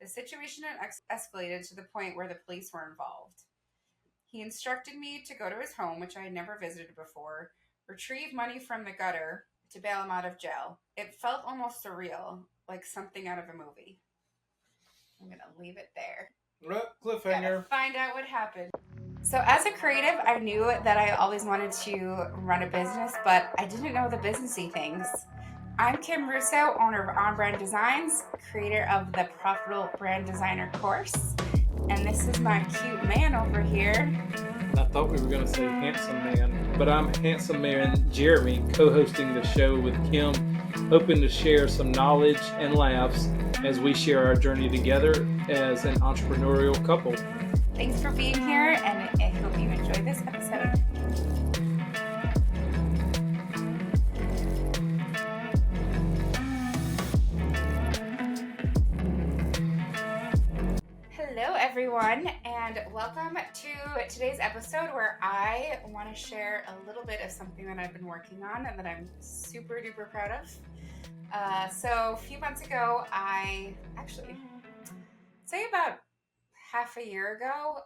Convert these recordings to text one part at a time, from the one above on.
The situation had escalated to the point where the police were involved. He instructed me to go to his home, which I had never visited before, retrieve money from the gutter to bail him out of jail. It felt almost surreal, like something out of a movie. I'm going to leave it there. Cliffhanger. Gotta find out what happened. So as a creative, I knew that I always wanted to run a business, but I didn't know the businessy things. I'm Kim Russo, owner of On Brand Designs, creator of the Profitable Brand Designer course. And this is my cute man over here. I thought we were going to say handsome man, but I'm handsome man Jeremy, co-hosting the show with Kim, hoping to share some knowledge and laughs as we share our journey together as an entrepreneurial couple. Thanks for being here, and I hope you enjoy this episode. Hello, everyone, and welcome to today's episode where I want to share a little bit of something that I've been working on and that I'm super duper proud of. So a few months ago, say about half a year ago,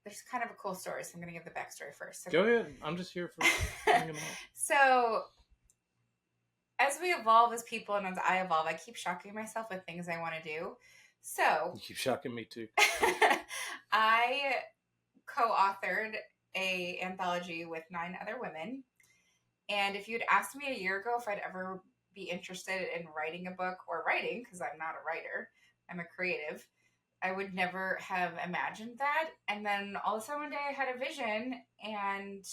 there's kind of a cool story, so I'm going to give the backstory first. So, go ahead. I'm just here for bringing them up. So, as we evolve as people and as I evolve, I keep shocking myself with things I want to do. So, You keep shocking me too. I co-authored an anthology with 9 other women. And if you'd asked me a year ago if I'd ever be interested in writing a book or writing, because I'm not a writer, I'm a creative, I would never have imagined that. And then all of a sudden one day I had a vision, and,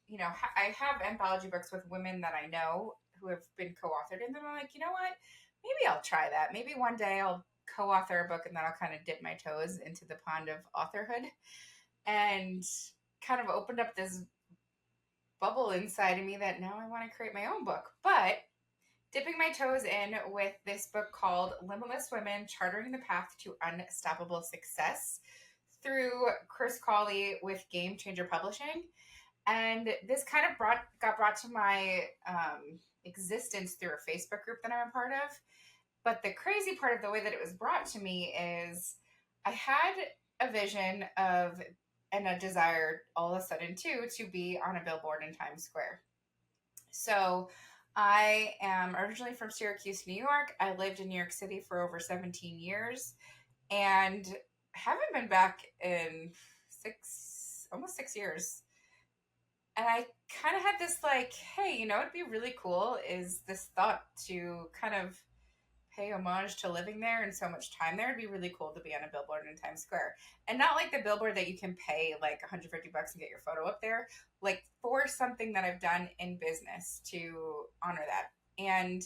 you know, I have anthology books with women that I know who have been co-authored. And then I'm like, you know what? Maybe I'll try that. Maybe one day I'll co-author a book and then I'll kind of dip my toes into the pond of authorhood, and kind of opened up this bubble inside of me that now I want to create my own book. But dipping my toes in with this book called Limitless Women, Chartering the Path to Unstoppable Success through Chris Cawley with Game Changer Publishing. And this kind of got brought to my existence through a Facebook group that I'm a part of. But the crazy part of the way that it was brought to me is I had a vision of, and a desire all of a sudden too, to be on a billboard in Times Square. So I am originally from Syracuse, New York. I lived in New York City for over 17 years and haven't been back in almost 6 years. And I kind of had this like, hey, you know, it'd be really cool is this thought to kind of pay homage to living there and so much time there. It'd be really cool to be on a billboard in Times Square. And not like the billboard that you can pay like $150 and get your photo up there, like for something that I've done in business to honor that. And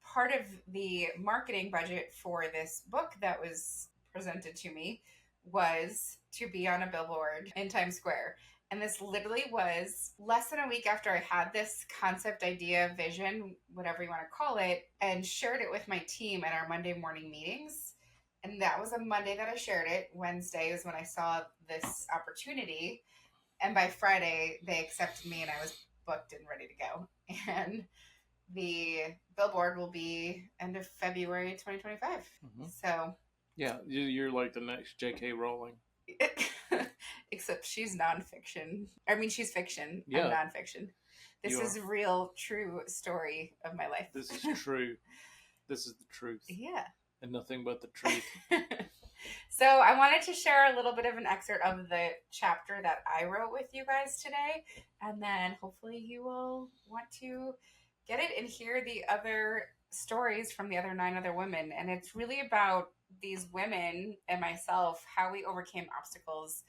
part of the marketing budget for this book that was presented to me was to be on a billboard in Times Square. And this literally was less than a week after I had this concept, idea, vision, whatever you want to call it, and shared it with my team at our Monday morning meetings. And that was a Monday that I shared it. Wednesday was when I saw this opportunity. And by Friday, they accepted me and I was booked and ready to go. And the billboard will be end of February 2025. Mm-hmm. So. Yeah, you're like the next J.K. Rowling. Except she's nonfiction. I mean, she's fiction. Yeah. I'm nonfiction. This is a real, true story of my life. This is true. This is the truth. Yeah. And nothing but the truth. So I wanted to share a little bit of an excerpt of the chapter that I wrote with you guys today. And then hopefully you will want to get it and hear the other stories from the other 9 other women. And it's really about these women and myself, how we overcame obstacles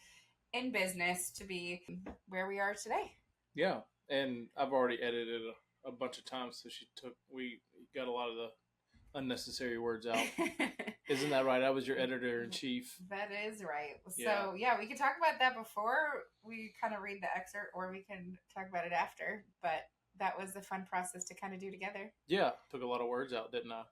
in business to be where we are today. Yeah. And I've already edited a bunch of times. So we got a lot of the unnecessary words out. Isn't that right? I was your editor in chief. That is right. So yeah, we can talk about that before we kind of read the excerpt, or we can talk about it after. But that was a fun process to kind of do together. Yeah, took a lot of words out, didn't I?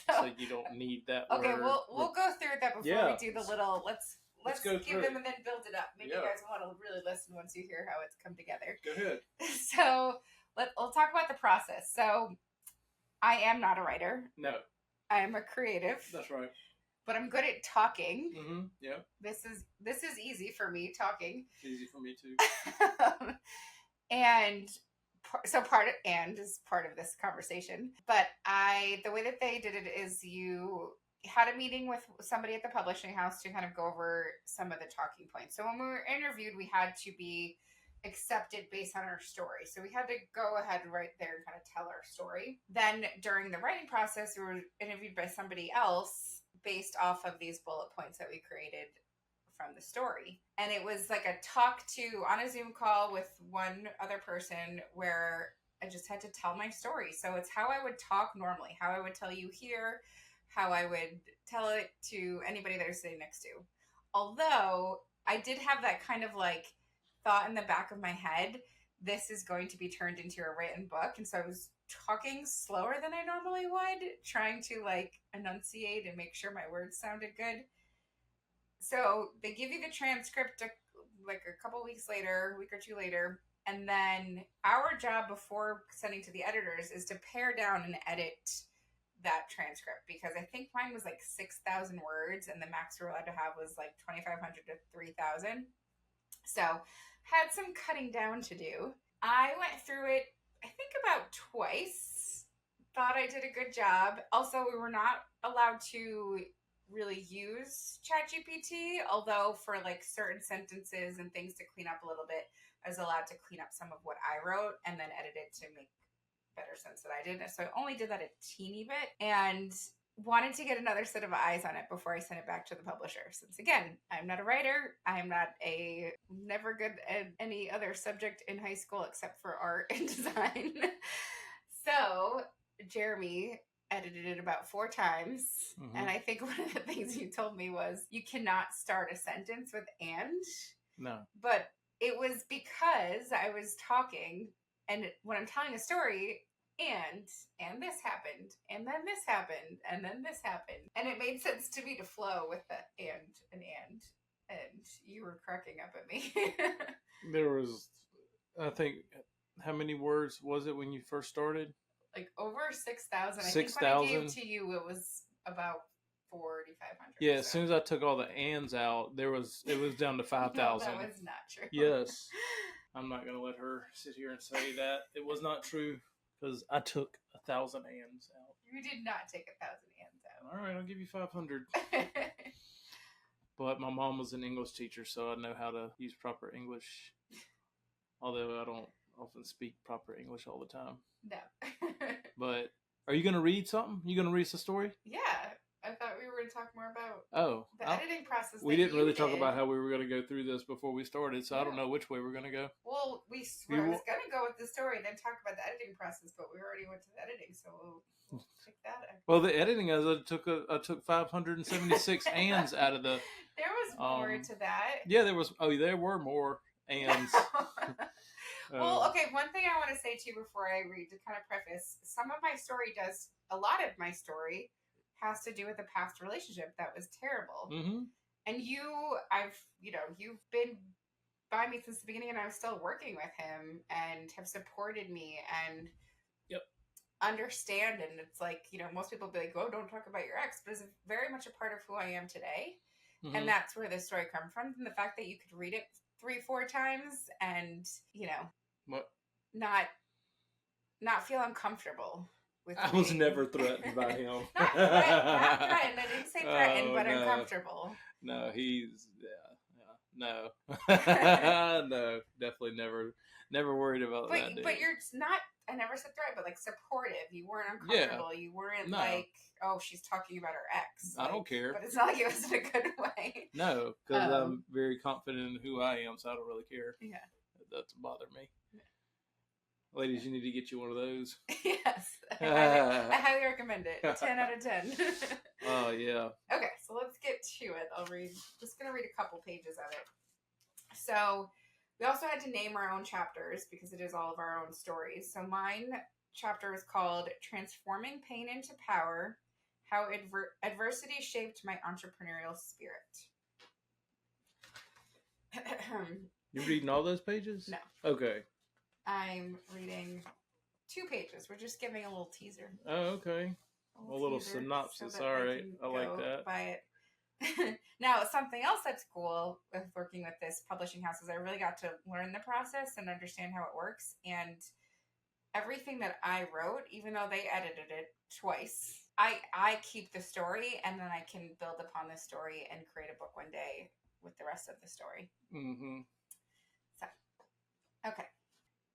so you don't need that. Okay, word. we'll go through that before we do the little. Let's go give through them and then build it up. Maybe you guys want to really listen once you hear how it's come together. Go ahead. So we'll talk about the process. So I am not a writer. No. I am a creative. That's right. but I'm good at talking. Mm-hmm. Yeah. This is easy for me talking. Easy for me too. And so part of this conversation. But the way that they did it is you had a meeting with somebody at the publishing house to kind of go over some of the talking points. So when we were interviewed, we had to be accepted based on our story. So we had to go ahead right there and kind of tell our story. Then during the writing process, we were interviewed by somebody else based off of these bullet points that we created from the story. And it was like a talk to on a Zoom call with one other person where I just had to tell my story. So it's how I would talk normally, how I would tell you here, how I would tell it to anybody that I was sitting next to. Although I did have that kind of like thought in the back of my head, this is going to be turned into a written book. And so I was talking slower than I normally would, trying to like enunciate and make sure my words sounded good. So they give you the transcript like a couple weeks later, a week or two later, and then our job before sending to the editors is to pare down and edit that transcript, because I think mine was like 6,000 words and the max we're allowed to have was like 2,500 to 3,000. So had some cutting down to do. I went through it, I think about twice. Thought I did a good job. Also, we were not allowed to really use ChatGPT, although for like certain sentences and things to clean up a little bit, I was allowed to clean up some of what I wrote and then edit it to make better sense that I did. So I only did that a teeny bit and wanted to get another set of eyes on it before I sent it back to the publisher. Since again, I'm not a writer. I am not never good at any other subject in high school except for art and design. So Jeremy edited it about 4 times. Mm-hmm. And I think one of the things you told me was you cannot start a sentence with "and." No. But it was because I was talking, and when I'm telling a story, and this happened, and then this happened, and then this happened. And it made sense to me to flow with the and you were cracking up at me. There was, I think, how many words was it when you first started? Like over 6,000. 6,000. I think when I gave to you, it was about 4,500. Yeah, as soon as I took all the ands out, it was down to 5,000. No, that was not true. Yes. I'm not going to let her sit here and say that it was not true, because I took 1,000 ands out. You did not take 1,000 ands out. All right, I'll give you 500. But my mom was an English teacher, so I know how to use proper English. Although I don't often speak proper English all the time. No. But are you going to read something? You going to read the story? Yeah. I thought we were going to talk more about the editing process. We didn't really talk about how we were going to go through this before we started, so yeah. I don't know which way we're going to go. Well, I was going to go with the story and then talk about the editing process, but we already went to the editing, so we'll pick that up. Well, the editing, I took 576 ands out of the... There was more to that. Yeah, there were more ands. Well, okay, one thing I want to say to you before I read, to kind of preface, a lot of my story has to do with a past relationship that was terrible. Mm-hmm. And you've been by me since the beginning, and I'm still working with him and have supported me and understand. And it's like, most people be like, oh, don't talk about your ex, but it's very much a part of who I am today. Mm-hmm. And that's where this story comes from. And the fact that you could read it 3-4 times and, what? Not feel uncomfortable. I was never threatened by him. not threatened. I didn't say threatened, but no. uncomfortable. No, no, no, definitely never worried about that. Dude. But you're not. I never said threat, but like supportive. You weren't uncomfortable. Yeah. You weren't like, oh, she's talking about her ex. I don't care. But it's not like it was in a good way. No, because I'm very confident in who I am, so I don't really care. Yeah, that doesn't bother me. Ladies, you need to get you one of those. Yes. I highly recommend it. 10 out of 10. Oh, yeah. Okay, so let's get to it. Just going to read a couple pages of it. So we also had to name our own chapters because it is all of our own stories. So mine chapter is called Transforming Pain into Power, How Adversity Shaped My Entrepreneurial Spirit. You reading all those pages? No. Okay. I'm reading 2 pages. We're just giving a little teaser. Oh, okay. A little synopsis. So all right. I like that. Buy it. Now, something else that's cool with working with this publishing house is I really got to learn the process and understand how it works. And everything that I wrote, even though they edited it twice, I keep the story, and then I can build upon the story and create a book one day with the rest of the story. Mm-hmm. So, okay.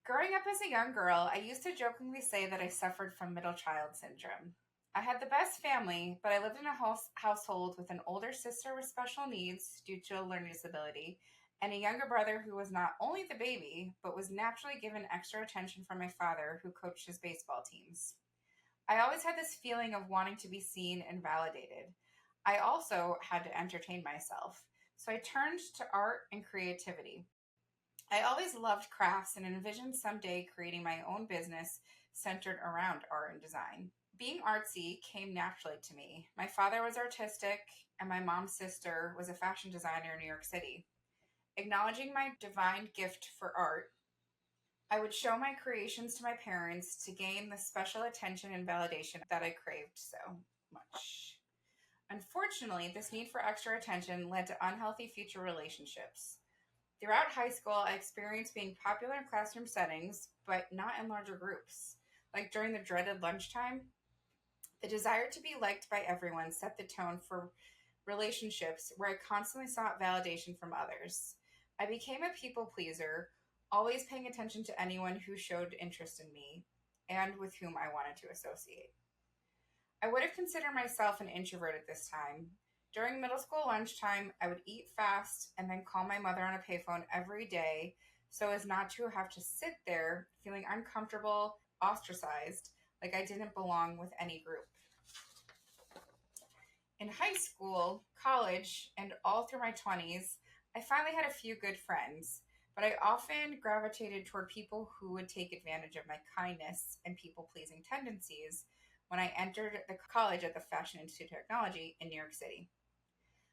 Growing up as a young girl, I used to jokingly say that I suffered from middle child syndrome. I had the best family, but I lived in a household with an older sister with special needs due to a learning disability, and a younger brother who was not only the baby, but was naturally given extra attention from my father, who coached his baseball teams. I always had this feeling of wanting to be seen and validated. I also had to entertain myself, so I turned to art and creativity. I always loved crafts and envisioned someday creating my own business centered around art and design. Being artsy came naturally to me. My father was artistic, and my mom's sister was a fashion designer in New York City. Acknowledging my divine gift for art, I would show my creations to my parents to gain the special attention and validation that I craved so much. Unfortunately, this need for extra attention led to unhealthy future relationships. Throughout high school, I experienced being popular in classroom settings, but not in larger groups. Like during the dreaded lunchtime, the desire to be liked by everyone set the tone for relationships where I constantly sought validation from others. I became a people pleaser, always paying attention to anyone who showed interest in me and with whom I wanted to associate. I would have considered myself an introvert at this time. During middle school lunchtime, I would eat fast and then call my mother on a payphone every day so as not to have to sit there feeling uncomfortable, ostracized, like I didn't belong with any group. In high school, college, and all through my 20s, I finally had a few good friends, but I often gravitated toward people who would take advantage of my kindness and people pleasing tendencies when I entered the college at the Fashion Institute of Technology in New York City.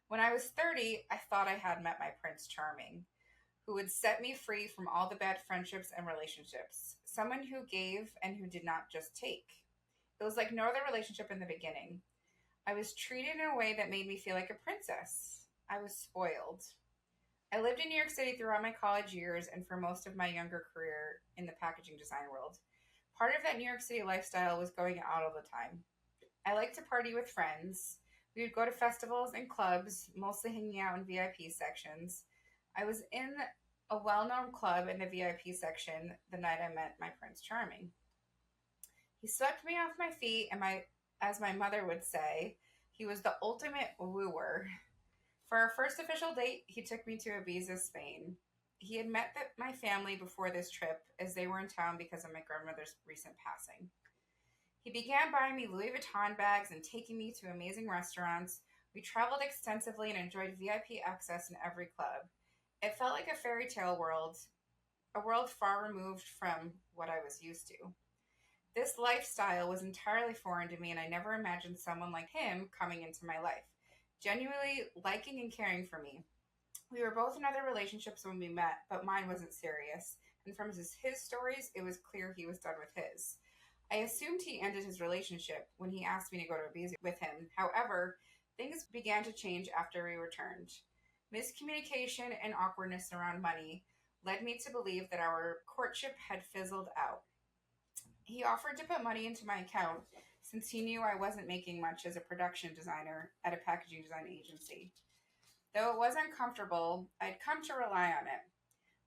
When I was 30, I thought I had met my Prince Charming, who would set me free from all the bad friendships and relationships, someone who gave and who did not just take. It was like no other relationship in the beginning. I was treated in a way that made me feel like a princess. I was spoiled. I lived in New York City throughout my college years and for most of my younger career in the packaging design world. Part of that New York City lifestyle was going out all the time. I liked to party with friends. We would go to festivals and clubs, mostly hanging out in VIP sections. I was in a well-known club in the VIP section the night I met my Prince Charming. He swept me off my feet, and as my mother would say, he was the ultimate wooer. For our first official date, he took me to Ibiza, Spain. He had met my family before this trip, as they were in town because of my grandmother's recent passing. He began buying me Louis Vuitton bags and taking me to amazing restaurants. We traveled extensively and enjoyed VIP access in every club. It felt like a fairy tale world, a world far removed from what I was used to. This lifestyle was entirely foreign to me, and I never imagined someone like him coming into my life, genuinely liking and caring for me. We were both in other relationships when we met, but mine wasn't serious, and from his stories, it was clear he was done with his. I assumed he ended his relationship when he asked me to go to Ibiza with him. However, things began to change after we returned. Miscommunication and awkwardness around money led me to believe that our courtship had fizzled out. He offered to put money into my account since he knew I wasn't making much as a production designer at a packaging design agency. Though it was uncomfortable, I'd come to rely on it.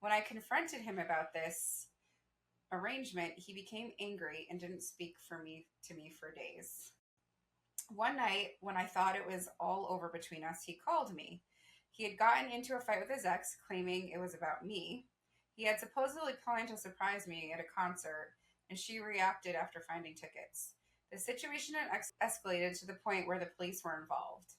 When I confronted him about this arrangement, he became angry and didn't speak to me for days. One night, when I thought it was all over between us, he called me. He had gotten into a fight with his ex, claiming it was about me. He had supposedly planned to surprise me at a concert, and she reacted after finding tickets. The situation had escalated to the point where the police were involved.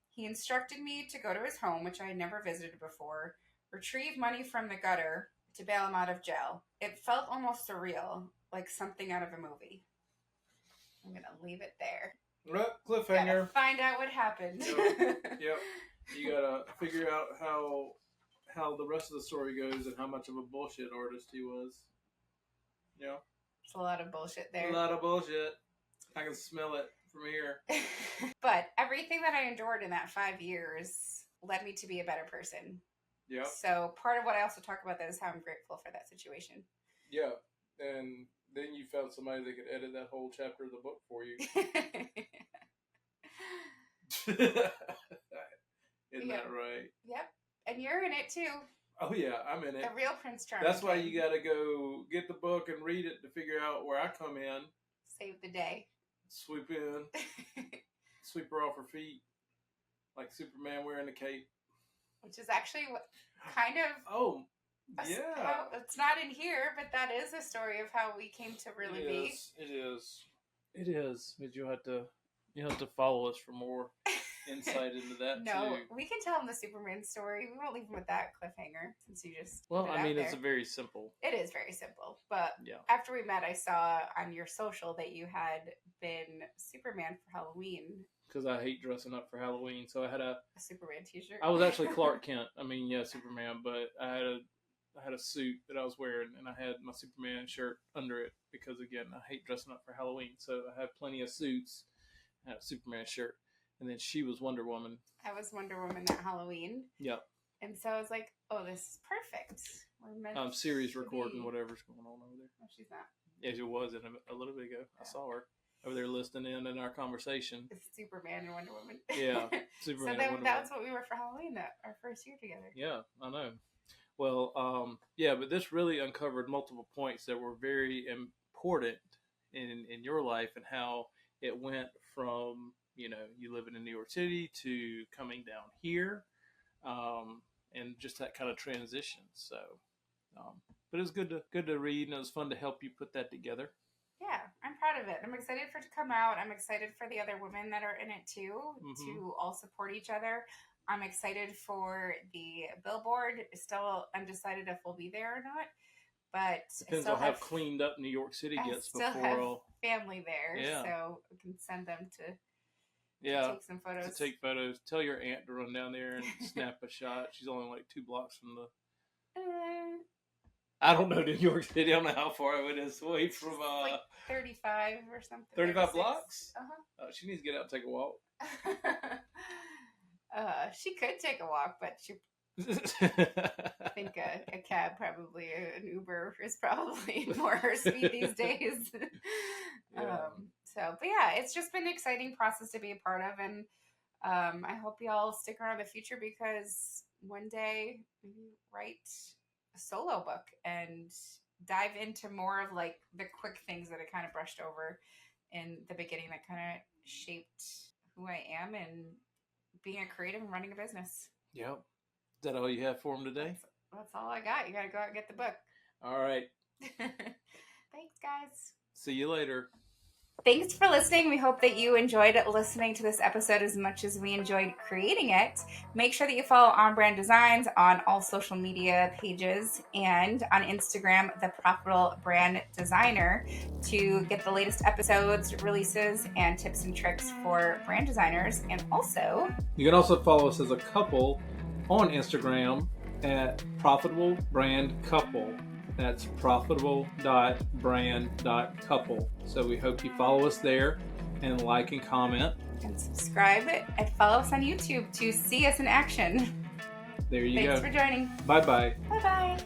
He instructed me to go to his home, which I had never visited before, retrieve money from the gutter to bail him out of jail. It felt almost surreal, like something out of a movie. I'm going to leave it there. Cliffhanger. Gotta find out what happened. Yep. You gotta figure out how the rest of the story goes and how much of a bullshit artist he was. Yeah. There's a lot of bullshit there. A lot of bullshit. I can smell it from here. But everything that I endured in that 5 years led me to be a better person. Yeah. So part of what I also talk about that is how I'm grateful for that situation. Yeah. And then you found somebody that could edit that whole chapter of the book for you. Isn't that right? Yep. And you're in it too. Oh yeah, I'm in it. The real Prince Charming. That's why you got to go get the book and read it to figure out where I come in. Save the day. Swoop in. Sweep her off her feet. Like Superman wearing a cape. Which is actually what kind of... Oh, yeah. It's not in here, but that is a story of how we came to really be. It is. It is. But you'll have to follow us for more insight into that too. We can tell them the Superman story. We won't leave them with that cliffhanger since you just... Well, I mean, it's very simple. It is very simple. But after we met, I saw on your social that you had been Superman for Halloween. Because I hate dressing up for Halloween, so I had a Superman t-shirt. I was actually Clark Kent. I mean, yeah, Superman, but I had a suit that I was wearing, and I had my Superman shirt under it because, again, I hate dressing up for Halloween. So I have plenty of suits. I had a Superman shirt, and then she was Wonder Woman. I was Wonder Woman that Halloween. Yep. And so I was like, "Oh, this is perfect." We're meant Siri's recording whatever's going on over there. No, she's not. Yeah, she was a little bit ago. Yeah. I saw her over there listening in our conversation. It's Superman and Wonder Woman. Yeah, Superman. So then that's what we were for Halloween our first year together. Yeah, I know. Well, but this really uncovered multiple points that were very important in your life and how it went from, you living in New York City to coming down here, and just that kind of transition. So, but it was good to read, and it was fun to help you put that together. Yeah, I'm proud of it. I'm excited for it to come out. I'm excited for the other women that are in it too, to all support each other. I'm excited for the billboard. Still undecided if we'll be there or not, but depends on how cleaned up New York City gets before. Have family there, so we can send them to take some photos. To take photos. Tell your aunt to run down there and snap a shot. She's only like 2 blocks from the. I don't know New York City. I don't know how far it is away from. Like 35 or something. 35 blocks. She needs to get out and take a walk. She could take a walk, but I think a cab, probably an Uber, is probably more her speed these days. But it's just been an exciting process to be a part of, and I hope y'all stick around in the future because one day maybe write a solo book and dive into more of like the quick things that I kind of brushed over in the beginning that kind of shaped who I am and being a creative and running a business. Yep. Is that all you have for them today? That's all I got. You got to go out and get the book. All right. Thanks, guys. See you later. Thanks for listening. We hope that you enjoyed listening to this episode as much as we enjoyed creating it. Make sure that you follow On Brand Designs on all social media pages and on Instagram, The Profitable Brand Designer, to get the latest episodes, releases, and tips and tricks for brand designers. And also, you can also follow us as a couple on Instagram at Profitable Brand Couple. That's profitable.brand.couple. So we hope you follow us there and like and comment. And subscribe and follow us on YouTube to see us in action. There you go. Thanks for joining. Bye-bye. Bye-bye.